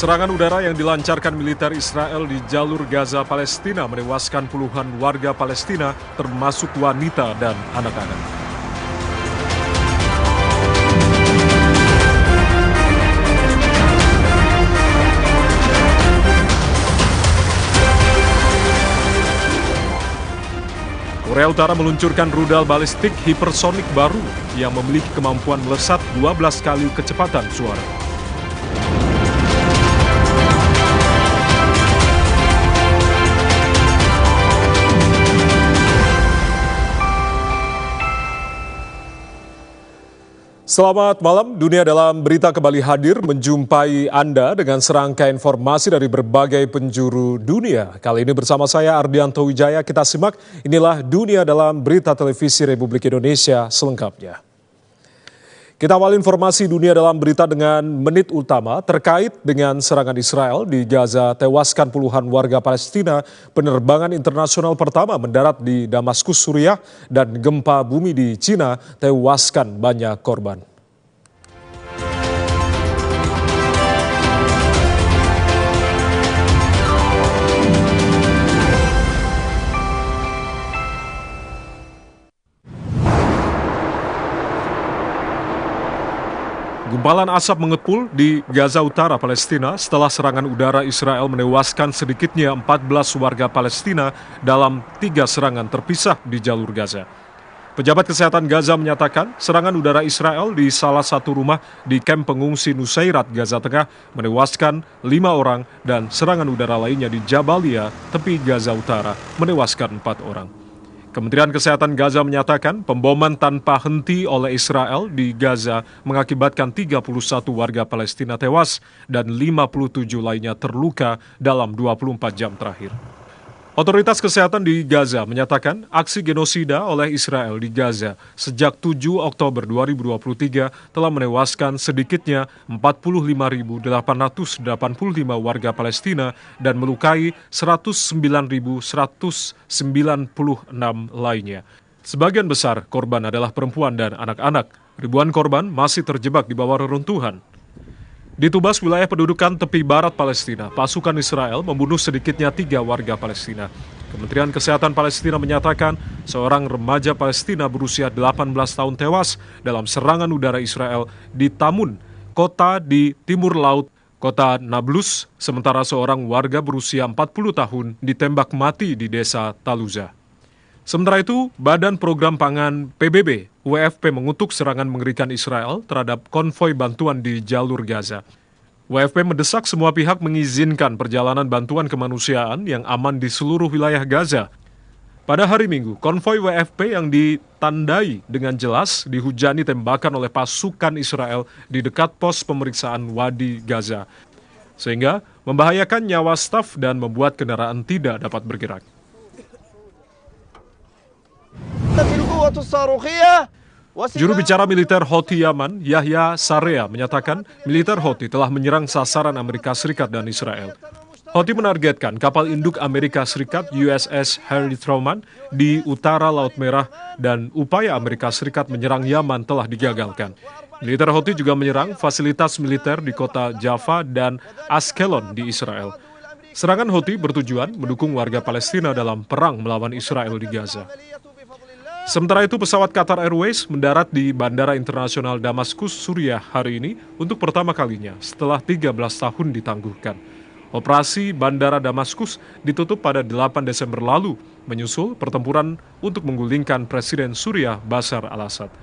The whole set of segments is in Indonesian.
Serangan udara yang dilancarkan militer Israel di jalur Gaza, Palestina menewaskan puluhan warga Palestina, termasuk wanita dan anak-anak. Korea Utara meluncurkan rudal balistik hipersonik baru yang memiliki kemampuan melesat 12 kali kecepatan suara. Selamat malam, Dunia Dalam Berita kembali hadir menjumpai Anda dengan serangkai informasi dari berbagai penjuru dunia. Kali ini bersama saya Ardianto Wijaya, kita simak inilah Dunia Dalam Berita Televisi Republik Indonesia selengkapnya. Kita awali informasi Dunia Dalam Berita dengan menit utama terkait dengan serangan Israel di Gaza tewaskan puluhan warga Palestina. Penerbangan internasional pertama mendarat di Damaskus, Suriah, dan gempa bumi di Cina tewaskan banyak korban. Gumpalan asap mengepul di Gaza Utara, Palestina setelah serangan udara Israel menewaskan sedikitnya 14 warga Palestina dalam 3 serangan terpisah di jalur Gaza. Pejabat kesehatan Gaza menyatakan serangan udara Israel di salah satu rumah di kamp pengungsi Nusairat, Gaza Tengah menewaskan 5 orang dan serangan udara lainnya di Jabalia, tepi Gaza Utara menewaskan 4 orang. Kementerian Kesehatan Gaza menyatakan pemboman tanpa henti oleh Israel di Gaza mengakibatkan 31 warga Palestina tewas dan 57 lainnya terluka dalam 24 jam terakhir. Otoritas Kesehatan di Gaza menyatakan aksi genosida oleh Israel di Gaza sejak 7 Oktober 2023 telah menewaskan sedikitnya 45.885 warga Palestina dan melukai 109.196 lainnya. Sebagian besar korban adalah perempuan dan anak-anak. Ribuan korban masih terjebak di bawah reruntuhan. Di Tubas, wilayah pendudukan tepi barat Palestina, pasukan Israel membunuh sedikitnya 3 warga Palestina. Kementerian Kesehatan Palestina menyatakan seorang remaja Palestina berusia 18 tahun tewas dalam serangan udara Israel di Tamun, kota di timur laut kota Nablus, sementara seorang warga berusia 40 tahun ditembak mati di desa Taluza. Sementara itu, Badan Program Pangan PBB, WFP mengutuk serangan mengerikan Israel terhadap konvoi bantuan di jalur Gaza. WFP mendesak semua pihak mengizinkan perjalanan bantuan kemanusiaan yang aman di seluruh wilayah Gaza. Pada hari Minggu, konvoi WFP yang ditandai dengan jelas dihujani tembakan oleh pasukan Israel di dekat pos pemeriksaan Wadi Gaza, sehingga membahayakan nyawa staf dan membuat kendaraan tidak dapat bergerak. Juru bicara militer Houthi Yaman, Yahya Sarea, menyatakan militer Houthi telah menyerang sasaran Amerika Serikat dan Israel. Houthi menargetkan kapal induk Amerika Serikat USS Harry Truman di utara Laut Merah dan upaya Amerika Serikat menyerang Yaman telah digagalkan. Militer Houthi juga menyerang fasilitas militer di kota Jaffa dan Askelon di Israel. Serangan Houthi bertujuan mendukung warga Palestina dalam perang melawan Israel di Gaza. Sementara itu, pesawat Qatar Airways mendarat di Bandara Internasional Damaskus, Suriah hari ini untuk pertama kalinya setelah 13 tahun ditangguhkan. Operasi Bandara Damaskus ditutup pada 8 Desember lalu, menyusul pertempuran untuk menggulingkan Presiden Suriah Bashar al-Assad.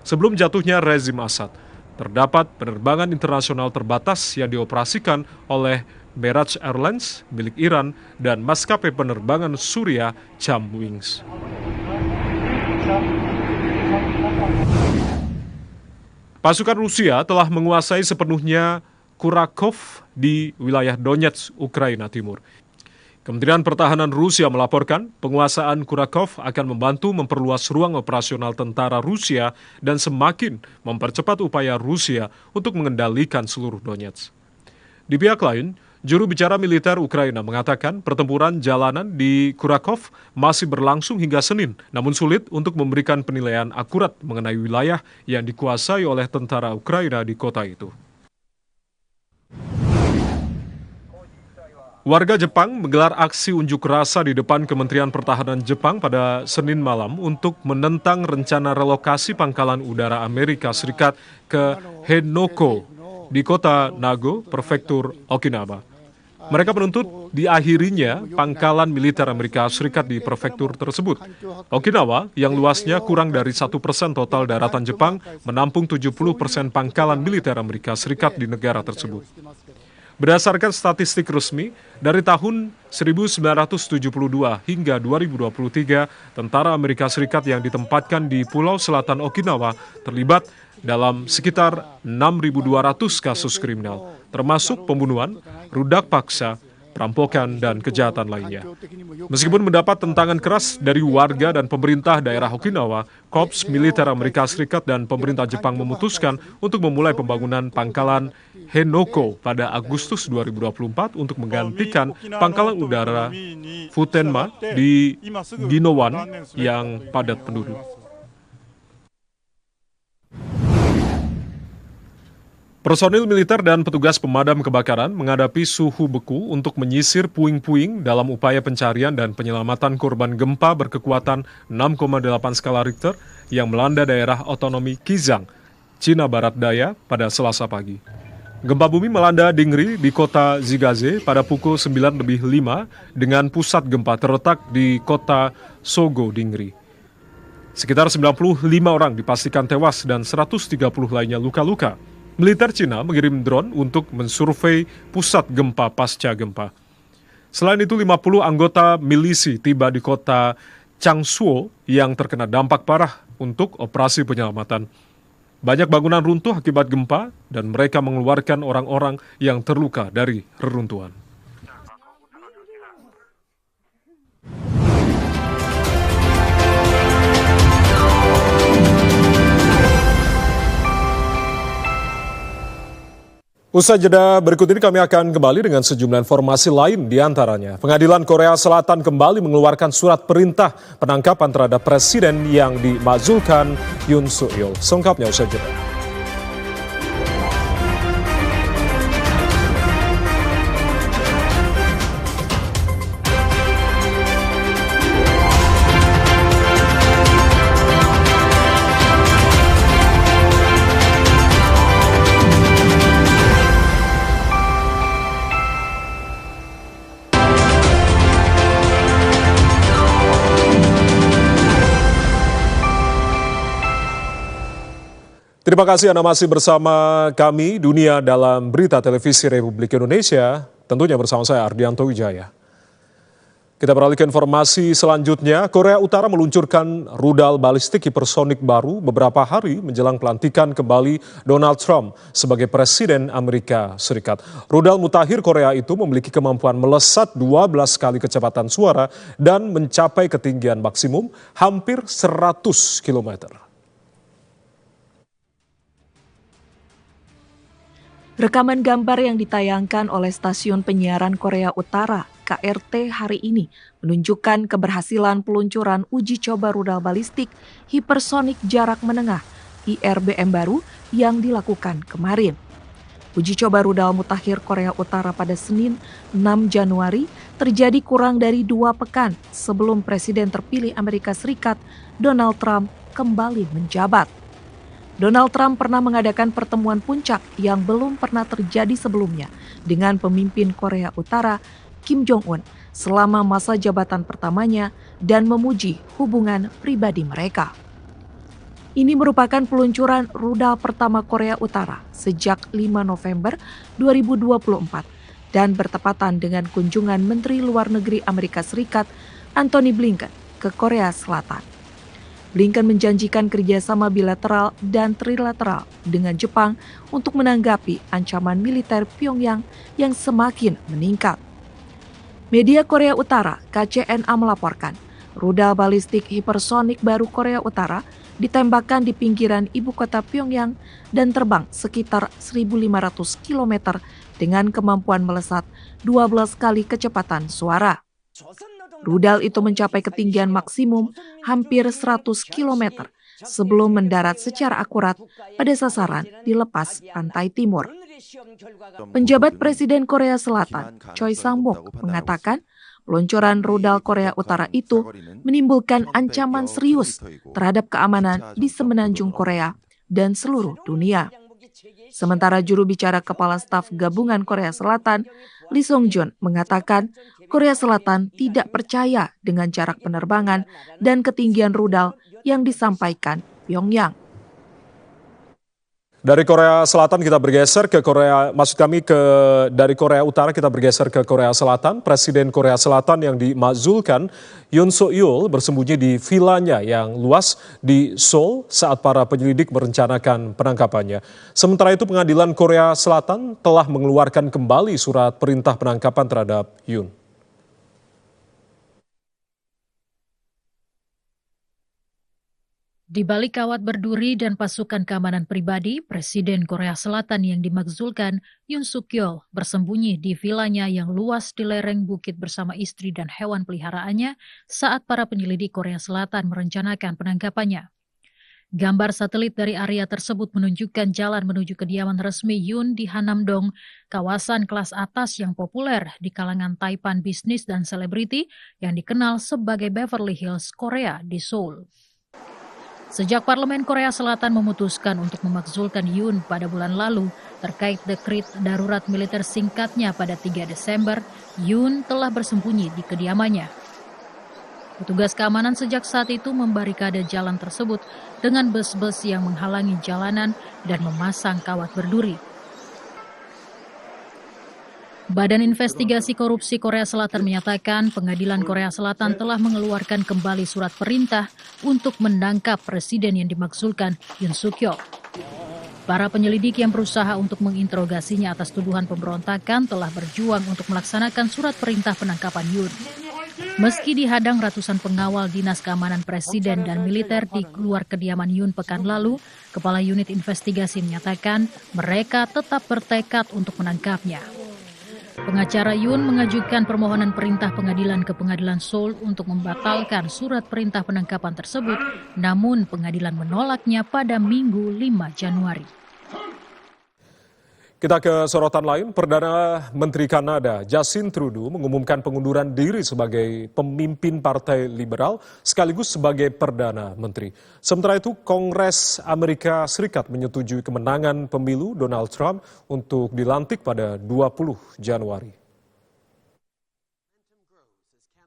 Sebelum jatuhnya rezim Assad, terdapat penerbangan internasional terbatas yang dioperasikan oleh Mirage Airlines milik Iran dan maskapai penerbangan Suriah Cham-Wings. Pasukan Rusia telah menguasai sepenuhnya Kurakhov di wilayah Donetsk, Ukraina Timur. Kementerian Pertahanan Rusia melaporkan penguasaan Kurakhov akan membantu memperluas ruang operasional tentara Rusia dan semakin mempercepat upaya Rusia untuk mengendalikan seluruh Donetsk. Di pihak lain, juru bicara militer Ukraina mengatakan pertempuran jalanan di Kurakhov masih berlangsung hingga Senin, namun sulit untuk memberikan penilaian akurat mengenai wilayah yang dikuasai oleh tentara Ukraina di kota itu. Warga Jepang menggelar aksi unjuk rasa di depan Kementerian Pertahanan Jepang pada Senin malam untuk menentang rencana relokasi pangkalan udara Amerika Serikat ke Henoko di kota Nago, prefektur Okinawa. Mereka menuntut diakhirinya pangkalan militer Amerika Serikat di prefektur tersebut. Okinawa, yang luasnya kurang dari 1% total daratan Jepang, menampung 70% pangkalan militer Amerika Serikat di negara tersebut. Berdasarkan statistik resmi, dari tahun 1972 hingga 2023, tentara Amerika Serikat yang ditempatkan di Pulau Selatan Okinawa terlibat dalam sekitar 6.200 kasus kriminal, termasuk pembunuhan, rudak paksa, perampokan, dan kejahatan lainnya. Meskipun mendapat tentangan keras dari warga dan pemerintah daerah Okinawa, Korps Militer Amerika Serikat dan pemerintah Jepang memutuskan untuk memulai pembangunan pangkalan Henoko pada Agustus 2024 untuk menggantikan pangkalan udara Futenma di Ginowan yang padat penduduk. Personil militer dan petugas pemadam kebakaran menghadapi suhu beku untuk menyisir puing-puing dalam upaya pencarian dan penyelamatan korban gempa berkekuatan 6,8 skala Richter yang melanda daerah otonomi Qizang, Cina Barat Daya pada Selasa pagi. Gempa bumi melanda Dingri di kota Zigaze pada pukul 9:05 dengan pusat gempa terletak di kota Sogo, Dingri. Sekitar 95 orang dipastikan tewas dan 130 lainnya luka-luka. Militer Cina mengirim drone untuk mensurvei pusat gempa pasca gempa. Selain itu, 50 anggota milisi tiba di kota Changsuo yang terkena dampak parah untuk operasi penyelamatan. Banyak bangunan runtuh akibat gempa dan mereka mengeluarkan orang-orang yang terluka dari reruntuhan. Usai jeda berikut ini kami akan kembali dengan sejumlah informasi lain diantaranya. Pengadilan Korea Selatan kembali mengeluarkan surat perintah penangkapan terhadap presiden yang dimakzulkan Yoon Suk Yeol. Selengkapnya usai jeda. Terima kasih Anda masih bersama kami, Dunia dalam Berita Televisi Republik Indonesia, tentunya bersama saya Ardianto Wijaya. Kita beralih ke informasi selanjutnya. Korea Utara meluncurkan rudal balistik hipersonik baru beberapa hari menjelang pelantikan kembali Donald Trump sebagai Presiden Amerika Serikat. Rudal mutakhir Korea itu memiliki kemampuan melesat 12 kali kecepatan suara dan mencapai ketinggian maksimum hampir 100 km. Rekaman gambar yang ditayangkan oleh stasiun penyiaran Korea Utara, KRT, hari ini menunjukkan keberhasilan peluncuran uji coba rudal balistik hipersonik jarak menengah IRBM baru yang dilakukan kemarin. Uji coba rudal mutakhir Korea Utara pada Senin 6 Januari terjadi kurang dari 2 pekan sebelum Presiden terpilih Amerika Serikat Donald Trump kembali menjabat. Donald Trump pernah mengadakan pertemuan puncak yang belum pernah terjadi sebelumnya dengan pemimpin Korea Utara Kim Jong-un selama masa jabatan pertamanya dan memuji hubungan pribadi mereka. Ini merupakan peluncuran rudal pertama Korea Utara sejak 5 November 2024 dan bertepatan dengan kunjungan Menteri Luar Negeri Amerika Serikat Antony Blinken ke Korea Selatan. Blinken menjanjikan kerjasama bilateral dan trilateral dengan Jepang untuk menanggapi ancaman militer Pyongyang yang semakin meningkat. Media Korea Utara, KCNA melaporkan, rudal balistik hipersonik baru Korea Utara ditembakkan di pinggiran ibu kota Pyongyang dan terbang sekitar 1.500 km dengan kemampuan melesat 12 kali kecepatan suara. Rudal itu mencapai ketinggian maksimum hampir 100 km sebelum mendarat secara akurat pada sasaran di lepas pantai timur. Penjabat Presiden Korea Selatan, Choi Sang-mok, mengatakan peluncuran rudal Korea Utara itu menimbulkan ancaman serius terhadap keamanan di semenanjung Korea dan seluruh dunia. Sementara juru bicara Kepala Staf Gabungan Korea Selatan, Lee Song-jun, mengatakan Korea Selatan tidak percaya dengan jarak penerbangan dan ketinggian rudal yang disampaikan Pyongyang. Dari Korea Selatan kita bergeser ke dari Korea Utara kita bergeser ke Korea Selatan. Presiden Korea Selatan yang dimakzulkan, Yoon Suk Yeol, bersembunyi di vilanya yang luas di Seoul saat para penyelidik merencanakan penangkapannya. Sementara itu Pengadilan Korea Selatan telah mengeluarkan kembali surat perintah penangkapan terhadap Yoon. Di balik kawat berduri dan pasukan keamanan pribadi, Presiden Korea Selatan yang dimakzulkan, Yoon Suk Yeol, bersembunyi di vilanya yang luas di lereng bukit bersama istri dan hewan peliharaannya saat para penyelidik Korea Selatan merencanakan penangkapannya. Gambar satelit dari area tersebut menunjukkan jalan menuju kediaman resmi Yoon di Hanamdong, kawasan kelas atas yang populer di kalangan taipan bisnis dan selebriti yang dikenal sebagai Beverly Hills Korea di Seoul. Sejak Parlemen Korea Selatan memutuskan untuk memakzulkan Yoon pada bulan lalu terkait dekret darurat militer singkatnya pada 3 Desember, Yoon telah bersembunyi di kediamannya. Petugas keamanan sejak saat itu membarikade jalan tersebut dengan bus-bus yang menghalangi jalanan dan memasang kawat berduri. Badan Investigasi Korupsi Korea Selatan menyatakan Pengadilan Korea Selatan telah mengeluarkan kembali surat perintah untuk menangkap presiden yang dimakzulkan, Yoon Suk Yeol. Para penyelidik yang berusaha untuk menginterogasinya atas tuduhan pemberontakan telah berjuang untuk melaksanakan surat perintah penangkapan Yoon. Meski dihadang ratusan pengawal Dinas Keamanan Presiden dan militer di luar kediaman Yoon pekan lalu, Kepala Unit Investigasi menyatakan mereka tetap bertekad untuk menangkapnya. Pengacara Yoon mengajukan permohonan perintah pengadilan ke Pengadilan Seoul untuk membatalkan surat perintah penangkapan tersebut, namun pengadilan menolaknya pada Minggu 5 Januari. Kita ke sorotan lain, Perdana Menteri Kanada Justin Trudeau mengumumkan pengunduran diri sebagai pemimpin Partai Liberal sekaligus sebagai Perdana Menteri. Sementara itu, Kongres Amerika Serikat menyetujui kemenangan pemilu Donald Trump untuk dilantik pada 20 Januari.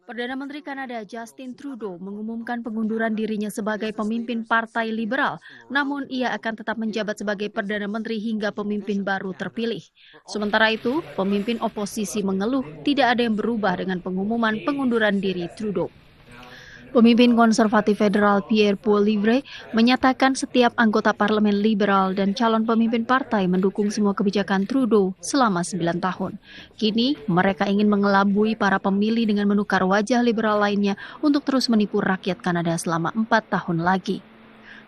Perdana Menteri Kanada Justin Trudeau mengumumkan pengunduran dirinya sebagai pemimpin Partai Liberal, namun ia akan tetap menjabat sebagai Perdana Menteri hingga pemimpin baru terpilih. Sementara itu, pemimpin oposisi mengeluh tidak ada yang berubah dengan pengumuman pengunduran diri Trudeau. Pemimpin konservatif federal Pierre Poilievre menyatakan setiap anggota parlemen liberal dan calon pemimpin partai mendukung semua kebijakan Trudeau selama 9 tahun. Kini mereka ingin mengelabui para pemilih dengan menukar wajah liberal lainnya untuk terus menipu rakyat Kanada selama 4 tahun lagi.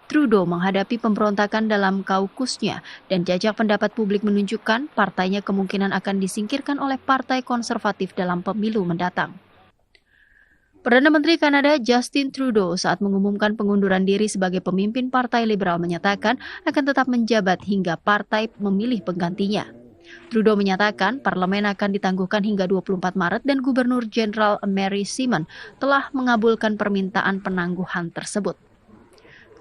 Trudeau menghadapi pemberontakan dalam kaukusnya dan jajak pendapat publik menunjukkan partainya kemungkinan akan disingkirkan oleh partai konservatif dalam pemilu mendatang. Perdana Menteri Kanada Justin Trudeau saat mengumumkan pengunduran diri sebagai pemimpin Partai Liberal menyatakan akan tetap menjabat hingga partai memilih penggantinya. Trudeau menyatakan parlemen akan ditangguhkan hingga 24 Maret dan Gubernur Jenderal Mary Simon telah mengabulkan permintaan penangguhan tersebut.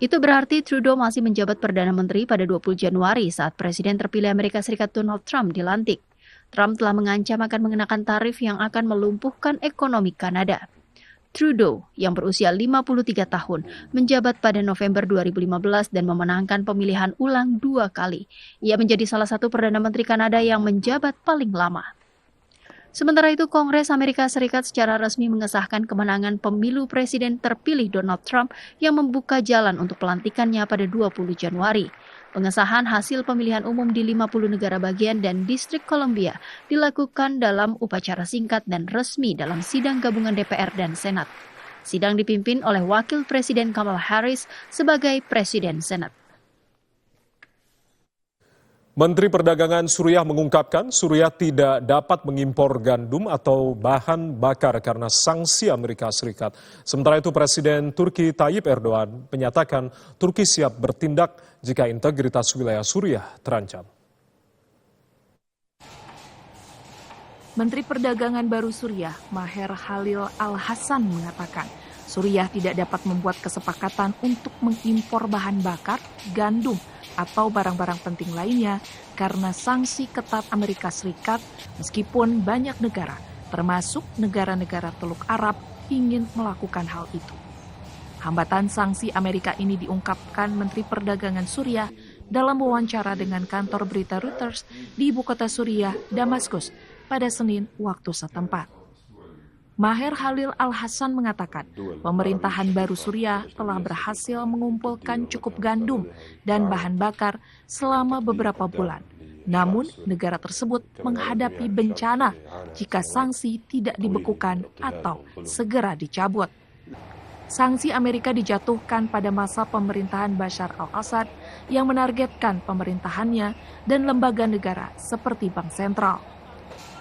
Itu berarti Trudeau masih menjabat Perdana Menteri pada 20 Januari saat Presiden terpilih Amerika Serikat Donald Trump dilantik. Trump telah mengancam akan mengenakan tarif yang akan melumpuhkan ekonomi Kanada. Trudeau yang berusia 53 tahun menjabat pada November 2015 dan memenangkan pemilihan ulang 2 kali. Ia menjadi salah satu Perdana Menteri Kanada yang menjabat paling lama. Sementara itu, Kongres Amerika Serikat secara resmi mengesahkan kemenangan pemilu presiden terpilih Donald Trump yang membuka jalan untuk pelantikannya pada 20 Januari. Pengesahan hasil pemilihan umum di 50 negara bagian dan Distrik Columbia dilakukan dalam upacara singkat dan resmi dalam sidang gabungan DPR dan Senat. Sidang dipimpin oleh Wakil Presiden Kamala Harris sebagai Presiden Senat. Menteri Perdagangan Suriah mengungkapkan Suriah tidak dapat mengimpor gandum atau bahan bakar karena sanksi Amerika Serikat. Sementara itu Presiden Turki Tayyip Erdogan menyatakan Turki siap bertindak jika integritas wilayah Suriah terancam. Menteri Perdagangan baru Suriah, Maher Khalil Al-Hassan mengatakan, Suriah tidak dapat membuat kesepakatan untuk mengimpor bahan bakar, gandum, atau barang-barang penting lainnya karena sanksi ketat Amerika Serikat meskipun banyak negara, termasuk negara-negara Teluk Arab, ingin melakukan hal itu. Hambatan sanksi Amerika ini diungkapkan Menteri Perdagangan Suriah dalam wawancara dengan kantor berita Reuters di ibu kota Suriah, Damaskus, pada Senin waktu setempat. Maher Khalil Al-Hassan mengatakan pemerintahan baru Suriah telah berhasil mengumpulkan cukup gandum dan bahan bakar selama beberapa bulan. Namun, negara tersebut menghadapi bencana jika sanksi tidak dibekukan atau segera dicabut. Sanksi Amerika dijatuhkan pada masa pemerintahan Bashar al-Assad yang menargetkan pemerintahannya dan lembaga negara seperti Bank Sentral.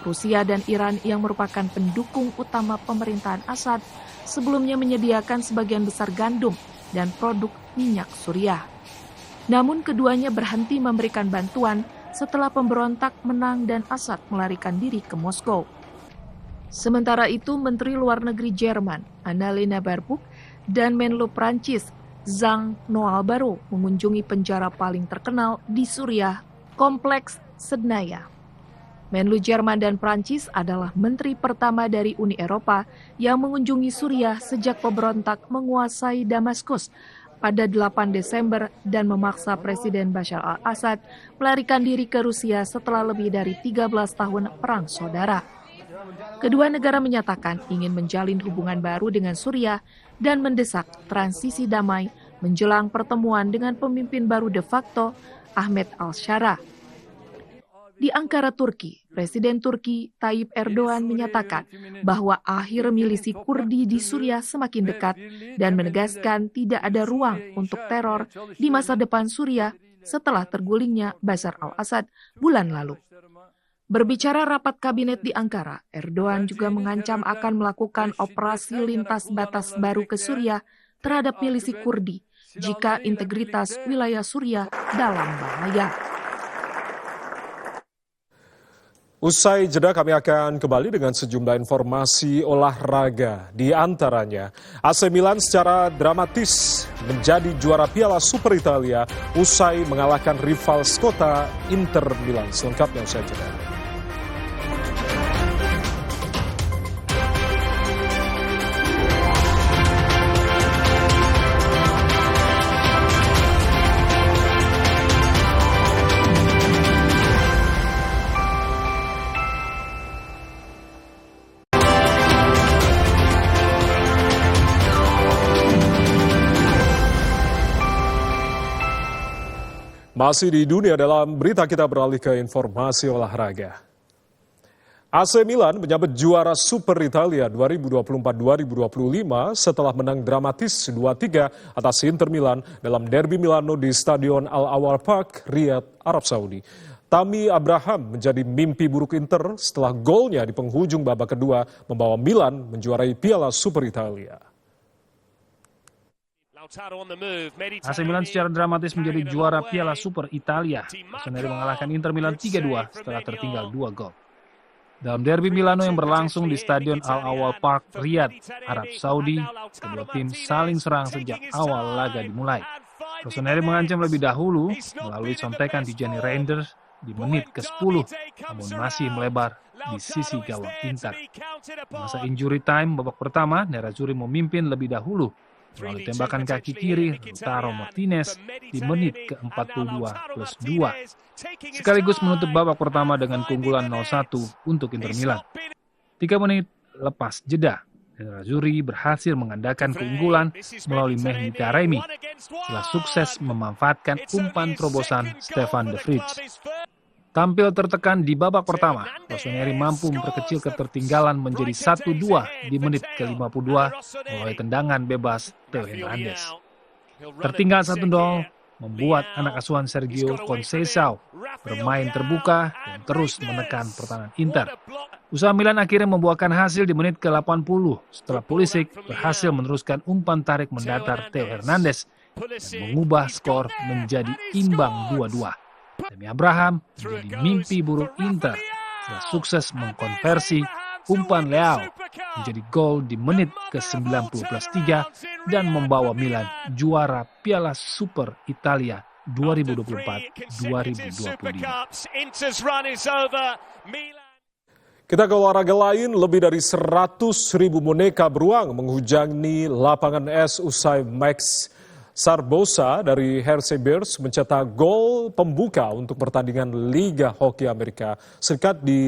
Rusia dan Iran yang merupakan pendukung utama pemerintahan Assad sebelumnya menyediakan sebagian besar gandum dan produk minyak Suriah. Namun keduanya berhenti memberikan bantuan setelah pemberontak menang dan Assad melarikan diri ke Moskow. Sementara itu, Menteri Luar Negeri Jerman, Annalena Baerbock, dan Menlu Prancis, Jean Noël Barrot, mengunjungi penjara paling terkenal di Suriah, Kompleks Sednaya. Menlu Jerman dan Prancis adalah menteri pertama dari Uni Eropa yang mengunjungi Suriah sejak pemberontak menguasai Damaskus pada 8 Desember dan memaksa Presiden Bashar al-Assad melarikan diri ke Rusia setelah lebih dari 13 tahun perang saudara. Kedua negara menyatakan ingin menjalin hubungan baru dengan Suriah dan mendesak transisi damai menjelang pertemuan dengan pemimpin baru de facto Ahmed al-Shara. Di Ankara, Turki, Presiden Turki Tayyip Erdogan menyatakan bahwa akhir milisi Kurdi di Suriah semakin dekat dan menegaskan tidak ada ruang untuk teror di masa depan Suriah setelah tergulingnya Bashar al-Assad bulan lalu. Berbicara rapat kabinet di Ankara, Erdogan juga mengancam akan melakukan operasi lintas batas baru ke Suriah terhadap milisi Kurdi jika integritas wilayah Suriah dalam bahaya. Usai jeda kami akan kembali dengan sejumlah informasi olahraga. Di antaranya, AC Milan secara dramatis menjadi juara Piala Super Italia usai mengalahkan rival sekota Inter Milan. Selengkapnya usai jeda. Masih di dunia dalam berita kita beralih ke informasi olahraga. AC Milan menyambut juara Super Italia 2024-2025 setelah menang dramatis 2-3 atas Inter Milan dalam derby Milano di Stadion Al-Awwal Park, Riyadh, Arab Saudi. Tammy Abraham menjadi mimpi buruk Inter setelah golnya di penghujung babak kedua membawa Milan menjuarai Piala Super Italia. AC Milan secara dramatis menjadi juara Piala Super Italia. Rossoneri mengalahkan Inter Milan 3-2 setelah tertinggal 2 gol. Dalam derby Milano yang berlangsung di Stadion Al-Awwal Park, Riyadh, Arab Saudi, kedua tim saling serang sejak awal laga dimulai. Rossoneri mengancam lebih dahulu melalui contekan Tijani Reinders di menit ke-10, namun masih melebar di sisi gawang Inter. Masa injury time babak pertama, Nerazzurri memimpin lebih dahulu melalui tembakan kaki kiri Lautaro Martinez di menit ke-42 plus 2. Sekaligus menutup babak pertama dengan keunggulan 0-1 untuk Inter Milan. 3 menit lepas jeda, Nerazzurri berhasil menggandakan keunggulan melalui Mehdi Taremi setelah sukses memanfaatkan umpan terobosan Stefan de Vrij. Tampil tertekan di babak pertama, Rossoneri mampu memperkecil ketertinggalan menjadi 1-2 di menit ke-52 melalui tendangan bebas Theo Hernandez. Tertinggal 1-0 membuat anak asuhan Sergio Conceição bermain terbuka dan terus menekan pertahanan Inter. Usaha Milan akhirnya membuahkan hasil di menit ke-80 setelah Pulisic berhasil meneruskan umpan tarik mendatar Theo Hernandez dan mengubah skor menjadi imbang 2-2. Tammy Abraham menjadi mimpi buruk Inter Ia sukses mengkonversi umpan Leao menjadi gol di menit ke-90 plus 3 dan membawa Milan juara Piala Super Italia 2024-2025. Kita ke olahraga lain, lebih dari 100.000 boneka beruang menghujani lapangan es usai Max Sarbosa dari Hershey Bears mencetak gol pembuka untuk pertandingan Liga Hoki Amerika Serikat di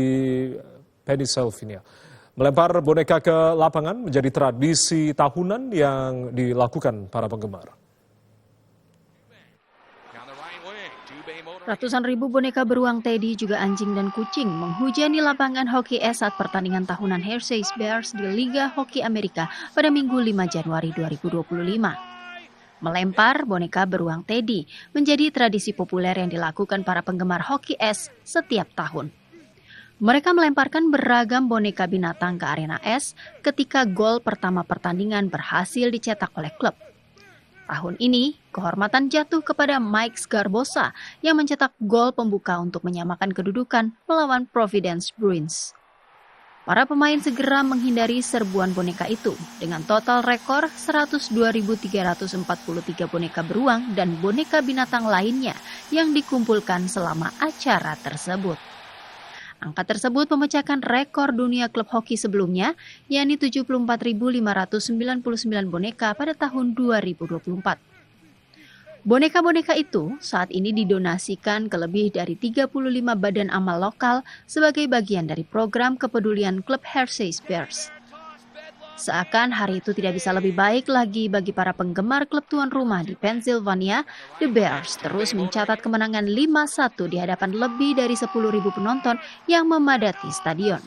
Pennsylvania. Melempar boneka ke lapangan menjadi tradisi tahunan yang dilakukan para penggemar. Ratusan ribu boneka beruang Teddy juga anjing dan kucing menghujani lapangan hoki es saat pertandingan tahunan Hershey Bears di Liga Hoki Amerika pada Minggu 5 Januari 2025. Melempar boneka beruang Teddy menjadi tradisi populer yang dilakukan para penggemar hoki es setiap tahun. Mereka melemparkan beragam boneka binatang ke arena es ketika gol pertama pertandingan berhasil dicetak oleh klub. Tahun ini, kehormatan jatuh kepada Mike Sarbosa yang mencetak gol pembuka untuk menyamakan kedudukan melawan Providence Bruins. Para pemain segera menghindari serbuan boneka itu dengan total rekor 102.343 boneka beruang dan boneka binatang lainnya yang dikumpulkan selama acara tersebut. Angka tersebut memecahkan rekor dunia klub hoki sebelumnya, yakni 74.599 boneka pada tahun 2024. Boneka-boneka itu saat ini didonasikan ke lebih dari 35 badan amal lokal sebagai bagian dari program kepedulian klub Hershey Bears. Seakan hari itu tidak bisa lebih baik lagi bagi para penggemar klub tuan rumah di Pennsylvania, The Bears terus mencatat kemenangan 5-1 di hadapan lebih dari 10.000 penonton yang memadati stadion.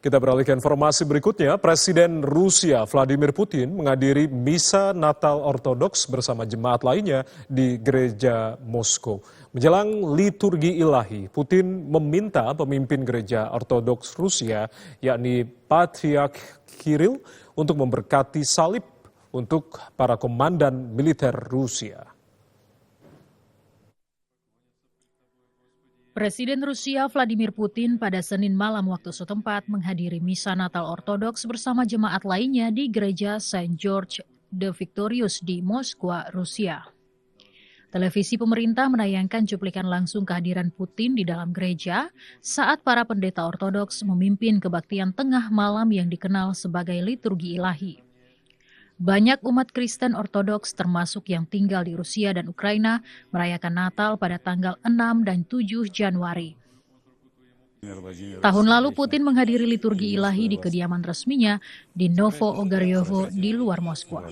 Kita beralih ke informasi berikutnya. Presiden Rusia Vladimir Putin menghadiri misa Natal Ortodoks bersama jemaat lainnya di gereja Moskow. Menjelang liturgi ilahi, Putin meminta pemimpin gereja Ortodoks Rusia, yakni Patriark Kirill, untuk memberkati salib untuk para komandan militer Rusia. Presiden Rusia Vladimir Putin pada Senin malam waktu setempat menghadiri misa Natal Ortodoks bersama jemaat lainnya di gereja Saint George the Victorious di Moskwa, Rusia. Televisi pemerintah menayangkan cuplikan langsung kehadiran Putin di dalam gereja saat para pendeta Ortodoks memimpin kebaktian tengah malam yang dikenal sebagai liturgi ilahi. Banyak umat Kristen Ortodoks termasuk yang tinggal di Rusia dan Ukraina merayakan Natal pada tanggal 6 dan 7 Januari. Tahun lalu Putin menghadiri liturgi ilahi di kediaman resminya di Novo Ogaryovo di luar Moskwa.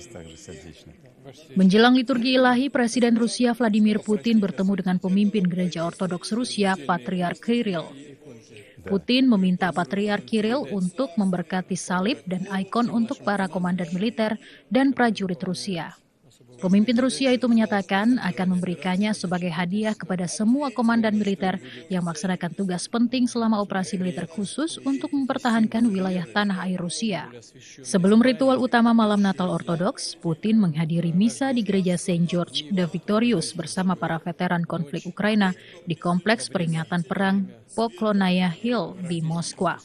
Menjelang liturgi ilahi, Presiden Rusia Vladimir Putin bertemu dengan pemimpin gereja Ortodoks Rusia, Patriark Kirill. Putin meminta Patriark Kirill untuk memberkati salib dan ikon untuk para komandan militer dan prajurit Rusia. Pemimpin Rusia itu menyatakan akan memberikannya sebagai hadiah kepada semua komandan militer yang melaksanakan tugas penting selama operasi militer khusus untuk mempertahankan wilayah tanah air Rusia. Sebelum ritual utama malam Natal Ortodoks, Putin menghadiri misa di gereja Saint George the Victorious bersama para veteran konflik Ukraina di kompleks peringatan perang Poklonaya Hill di Moskwa.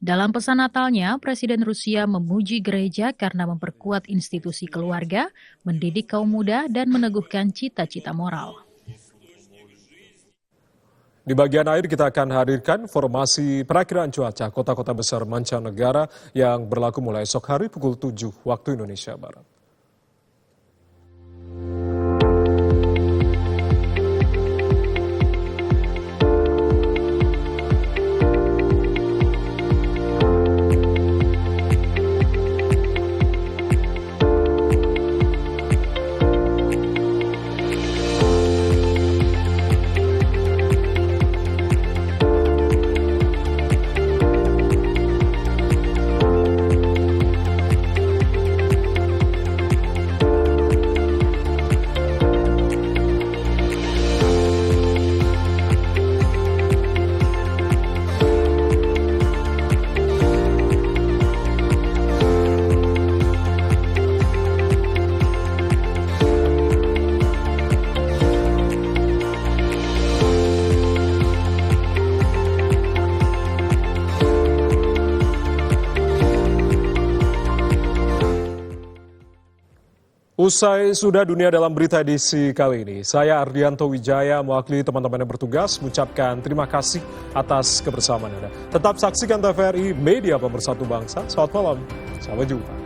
Dalam pesan Natalnya, Presiden Rusia memuji gereja karena memperkuat institusi keluarga, mendidik kaum muda, dan meneguhkan cita-cita moral. Di bagian akhir kita akan hadirkan informasi perakiraan cuaca kota-kota besar mancanegara yang berlaku mulai esok hari pukul 7 waktu Indonesia Barat. Usai sudah dunia dalam berita edisi kali ini, saya Ardianto Wijaya mewakili teman-teman yang bertugas mengucapkan terima kasih atas kebersamaan Anda. Tetap saksikan TVRI, media pemersatu bangsa. Selamat malam, sampai jumpa.